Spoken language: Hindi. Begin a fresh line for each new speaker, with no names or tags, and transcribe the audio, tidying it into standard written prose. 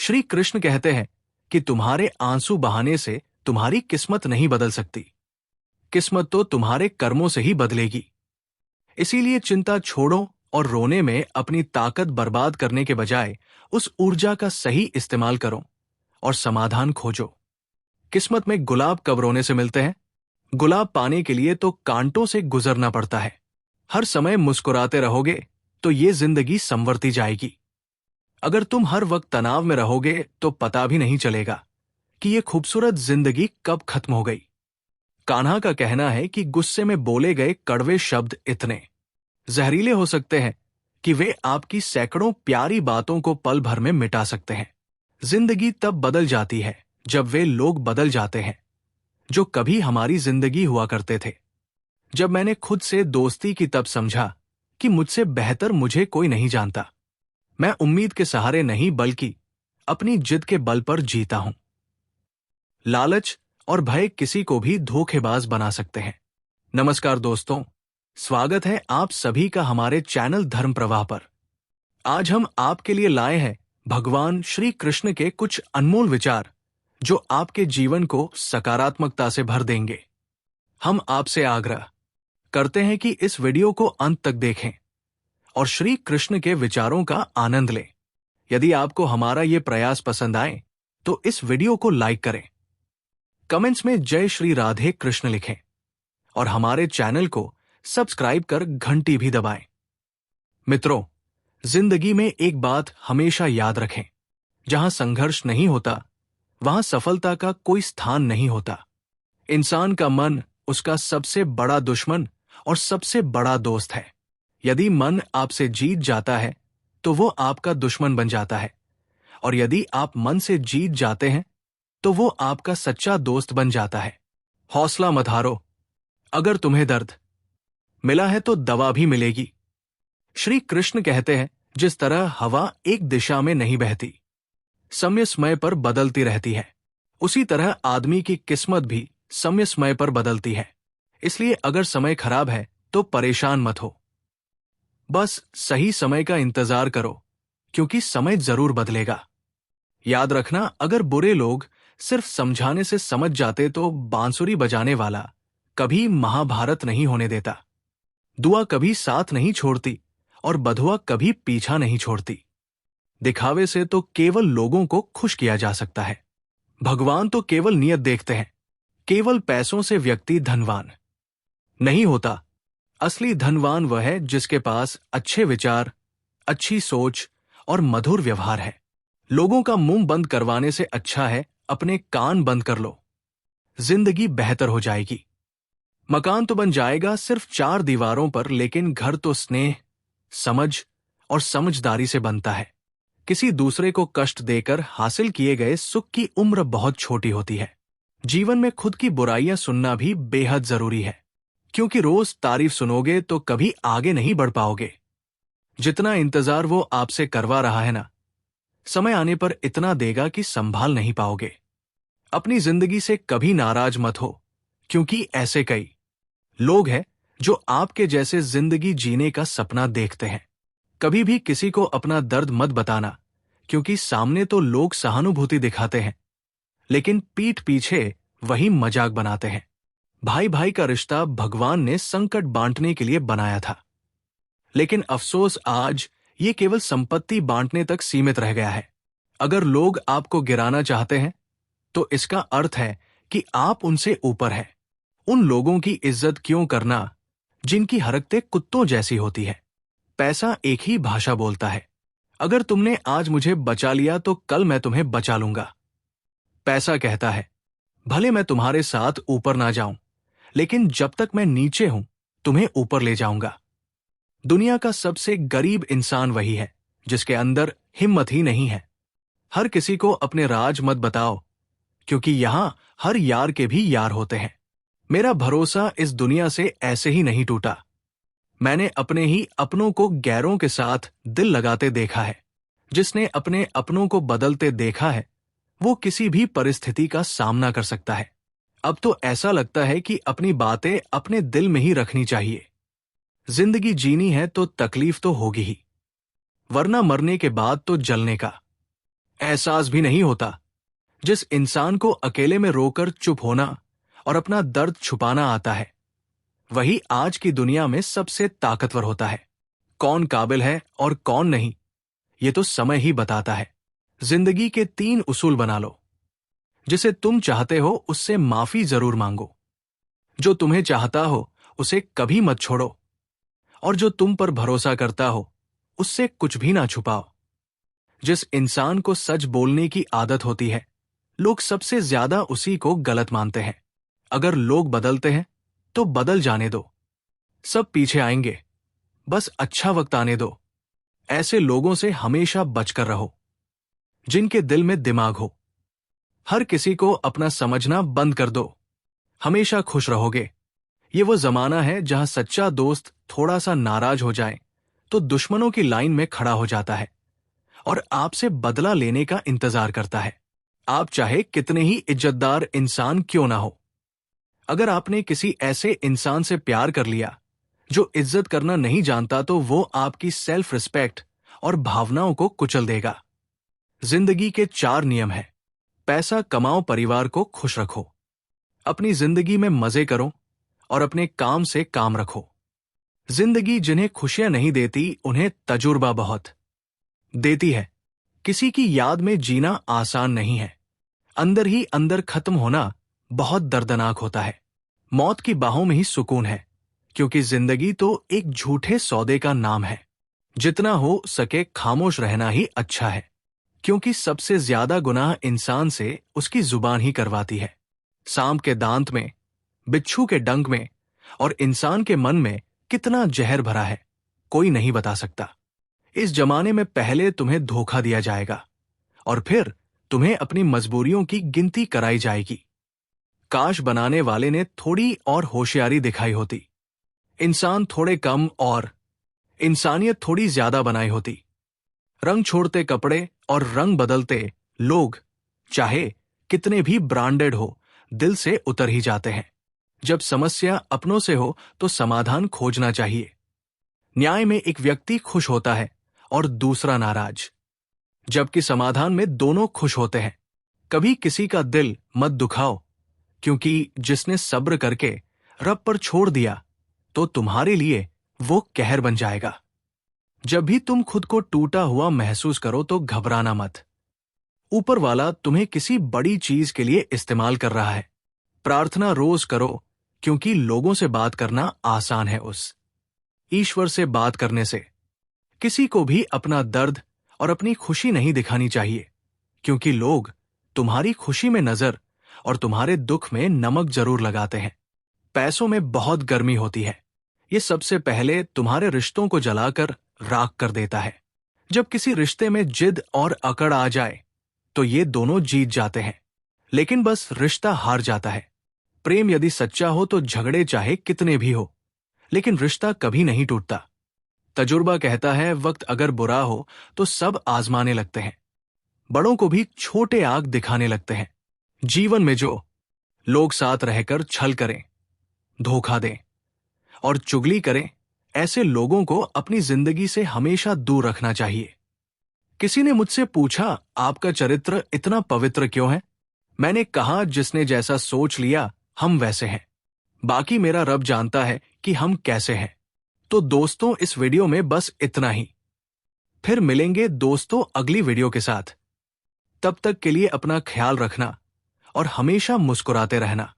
श्री कृष्ण कहते हैं कि तुम्हारे आंसू बहाने से तुम्हारी किस्मत नहीं बदल सकती। किस्मत तो तुम्हारे कर्मों से ही बदलेगी। इसीलिए चिंता छोड़ो और रोने में अपनी ताकत बर्बाद करने के बजाय उस ऊर्जा का सही इस्तेमाल करो और समाधान खोजो। किस्मत में गुलाब कब रोने से मिलते हैं? गुलाब पाने के लिए तो कांटों से गुजरना पड़ता है। हर समय मुस्कुराते रहोगे तो ये जिंदगी संवरती जाएगी। अगर तुम हर वक्त तनाव में रहोगे तो पता भी नहीं चलेगा कि ये खूबसूरत जिंदगी कब खत्म हो गई। कान्हा का कहना है कि गुस्से में बोले गए कड़वे शब्द इतने जहरीले हो सकते हैं कि वे आपकी सैकड़ों प्यारी बातों को पल भर में मिटा सकते हैं। जिंदगी तब बदल जाती है जब वे लोग बदल जाते हैं जो कभी हमारी जिंदगी हुआ करते थे। जब मैंने खुद से दोस्ती की तब समझा कि मुझसे बेहतर मुझे कोई नहीं जानता। मैं उम्मीद के सहारे नहीं बल्कि अपनी जिद के बल पर जीता हूं। लालच और भय किसी को भी धोखेबाज बना सकते हैं। नमस्कार दोस्तों, स्वागत है आप सभी का हमारे चैनल धर्म प्रवाह पर। आज हम आपके लिए लाए हैं भगवान श्री कृष्ण के कुछ अनमोल विचार जो आपके जीवन को सकारात्मकता से भर देंगे। हम आपसे आग्रह करते हैं कि इस वीडियो को अंत तक देखें और श्री कृष्ण के विचारों का आनंद लें। यदि आपको हमारा ये प्रयास पसंद आए तो इस वीडियो को लाइक करें, कमेंट्स में जय श्री राधे कृष्ण लिखें और हमारे चैनल को सब्सक्राइब कर घंटी भी दबाएं। मित्रों, जिंदगी में एक बात हमेशा याद रखें, जहां संघर्ष नहीं होता वहां सफलता का कोई स्थान नहीं होता। इंसान का मन उसका सबसे बड़ा दुश्मन और सबसे बड़ा दोस्त है। यदि मन आपसे जीत जाता है तो वो आपका दुश्मन बन जाता है, और यदि आप मन से जीत जाते हैं तो वो आपका सच्चा दोस्त बन जाता है। हौसला मत हारो। अगर तुम्हें दर्द मिला है तो दवा भी मिलेगी। श्री कृष्ण कहते हैं, जिस तरह हवा एक दिशा में नहीं बहती, समय समय पर बदलती रहती है, उसी तरह आदमी की किस्मत भी समय समय पर बदलती है। इसलिए अगर समय खराब है तो परेशान मत हो, बस सही समय का इंतजार करो, क्योंकि समय जरूर बदलेगा। याद रखना, अगर बुरे लोग सिर्फ समझाने से समझ जाते तो बांसुरी बजाने वाला कभी महाभारत नहीं होने देता। दुआ कभी साथ नहीं छोड़ती और बधुआ कभी पीछा नहीं छोड़ती। दिखावे से तो केवल लोगों को खुश किया जा सकता है। भगवान तो केवल नियत देखते हैं। केवल पैसों से व्यक्ति धनवान नहीं होता। असली धनवान वह है जिसके पास अच्छे विचार, अच्छी सोच और मधुर व्यवहार है। लोगों का मुंह बंद करवाने से अच्छा है अपने कान बंद कर लो। जिंदगी बेहतर हो जाएगी। मकान तो बन जाएगा सिर्फ 4 दीवारों पर, लेकिन घर तो स्नेह, समझ और समझदारी से बनता है। किसी दूसरे को कष्ट देकर हासिल किए गए सुख की उम्र बहुत छोटी होती है। जीवन में खुद की बुराइयां सुनना भी बेहद जरूरी है, क्योंकि रोज तारीफ सुनोगे तो कभी आगे नहीं बढ़ पाओगे। जितना इंतजार वो आपसे करवा रहा है ना, समय आने पर इतना देगा कि संभाल नहीं पाओगे। अपनी जिंदगी से कभी नाराज मत हो, क्योंकि ऐसे कई लोग हैं जो आपके जैसे जिंदगी जीने का सपना देखते हैं। कभी भी किसी को अपना दर्द मत बताना, क्योंकि सामने तो लोग सहानुभूति दिखाते हैं, लेकिन पीठ पीछे वही मजाक बनाते हैं। भाई भाई का रिश्ता भगवान ने संकट बांटने के लिए बनाया था, लेकिन अफसोस आज ये केवल संपत्ति बांटने तक सीमित रह गया है। अगर लोग आपको गिराना चाहते हैं तो इसका अर्थ है कि आप उनसे ऊपर हैं। उन लोगों की इज्जत क्यों करना जिनकी हरकतें कुत्तों जैसी होती है। पैसा एक ही भाषा बोलता है। अगर तुमने आज मुझे बचा लिया तो कल मैं तुम्हें बचा लूंगा। पैसा कहता है, भले मैं तुम्हारे साथ ऊपर ना जाऊं, लेकिन जब तक मैं नीचे हूं तुम्हें ऊपर ले जाऊंगा। दुनिया का सबसे गरीब इंसान वही है जिसके अंदर हिम्मत ही नहीं है। हर किसी को अपने राज मत बताओ, क्योंकि यहां हर यार के भी यार होते हैं। मेरा भरोसा इस दुनिया से ऐसे ही नहीं टूटा। मैंने अपने ही अपनों को गैरों के साथ दिल लगाते देखा है। जिसने अपने अपनों को बदलते देखा है वो किसी भी परिस्थिति का सामना कर सकता है। अब तो ऐसा लगता है कि अपनी बातें अपने दिल में ही रखनी चाहिए। जिंदगी जीनी है तो तकलीफ तो होगी ही, वरना मरने के बाद तो जलने का। एहसास भी नहीं होता। जिस इंसान को अकेले में रोकर चुप होना और अपना दर्द छुपाना आता है, वही आज की दुनिया में सबसे ताकतवर होता है। कौन काबिल है और कौन नहीं, ये तो समय ही बताता है। जिंदगी के 3 उसूल बना लो। जिसे तुम चाहते हो उससे माफी जरूर मांगो। जो तुम्हें चाहता हो उसे कभी मत छोड़ो। और जो तुम पर भरोसा करता हो उससे कुछ भी ना छुपाओ। जिस इंसान को सच बोलने की आदत होती है, लोग सबसे ज्यादा उसी को गलत मानते हैं। अगर लोग बदलते हैं तो बदल जाने दो, सब पीछे आएंगे, बस अच्छा वक्त आने दो। ऐसे लोगों से हमेशा बचकर रहो जिनके दिल में दिमाग हो। हर किसी को अपना समझना बंद कर दो, हमेशा खुश रहोगे। ये वो जमाना है जहां सच्चा दोस्त थोड़ा सा नाराज हो जाए तो दुश्मनों की लाइन में खड़ा हो जाता है और आपसे बदला लेने का इंतजार करता है। आप चाहे कितने ही इज्जतदार इंसान क्यों ना हो, अगर आपने किसी ऐसे इंसान से प्यार कर लिया जो इज्जत करना नहीं जानता, तो वो आपकी सेल्फ रिस्पेक्ट और भावनाओं को कुचल देगा। जिंदगी के 4 नियम हैं। पैसा कमाओ, परिवार को खुश रखो, अपनी जिंदगी में मजे करो और अपने काम से काम रखो। जिंदगी जिन्हें खुशियां नहीं देती उन्हें तजुर्बा बहुत देती है। किसी की याद में जीना आसान नहीं है। अंदर ही अंदर खत्म होना बहुत दर्दनाक होता है। मौत की बाहों में ही सुकून है, क्योंकि जिंदगी तो एक झूठे सौदे का नाम है। जितना हो सके खामोश रहना ही अच्छा है, क्योंकि सबसे ज्यादा गुनाह इंसान से उसकी जुबान ही करवाती है। सांप के दांत में, बिच्छू के डंक में और इंसान के मन में कितना जहर भरा है, कोई नहीं बता सकता। इस जमाने में पहले तुम्हें धोखा दिया जाएगा और फिर तुम्हें अपनी मजबूरियों की गिनती कराई जाएगी। काश बनाने वाले ने थोड़ी और होशियारी दिखाई होती, इंसान थोड़े कम और इंसानियत थोड़ी ज्यादा बनाई होती। रंग छोड़ते कपड़े और रंग बदलते लोग चाहे कितने भी ब्रांडेड हो, दिल से उतर ही जाते हैं। जब समस्या अपनों से हो तो समाधान खोजना चाहिए। न्याय में एक व्यक्ति खुश होता है और दूसरा नाराज, जबकि समाधान में दोनों खुश होते हैं। कभी किसी का दिल मत दुखाओ, क्योंकि जिसने सब्र करके रब पर छोड़ दिया तो तुम्हारे लिए वो कहर बन जाएगा। जब भी तुम खुद को टूटा हुआ महसूस करो तो घबराना मत। ऊपर वाला तुम्हें किसी बड़ी चीज के लिए इस्तेमाल कर रहा है। प्रार्थना रोज करो, क्योंकि लोगों से बात करना आसान है, उस ईश्वर से बात करने से। किसी को भी अपना दर्द और अपनी खुशी नहीं दिखानी चाहिए, क्योंकि लोग तुम्हारी खुशी में नजर और तुम्हारे दुख में नमक जरूर लगाते हैं। पैसों में बहुत गर्मी होती है, ये सबसे पहले तुम्हारे रिश्तों को जलाकर राख कर देता है। जब किसी रिश्ते में जिद और अकड़ आ जाए तो ये दोनों जीत जाते हैं, लेकिन बस रिश्ता हार जाता है। प्रेम यदि सच्चा हो तो झगड़े चाहे कितने भी हो, लेकिन रिश्ता कभी नहीं टूटता। तजुर्बा कहता है, वक्त अगर बुरा हो तो सब आजमाने लगते हैं, बड़ों को भी छोटे आग दिखाने लगते हैं। जीवन में जो लोग साथ रहकर छल करें, धोखा दें और चुगली करें, ऐसे लोगों को अपनी जिंदगी से हमेशा दूर रखना चाहिए। किसी ने मुझसे पूछा, आपका चरित्र इतना पवित्र क्यों है? मैंने कहा, जिसने जैसा सोच लिया हम वैसे हैं, बाकी मेरा रब जानता है कि हम कैसे हैं। तो दोस्तों, इस वीडियो में बस इतना ही। फिर मिलेंगे दोस्तों अगली वीडियो के साथ। तब तक के लिए अपना ख्याल रखना और हमेशा मुस्कुराते रहना।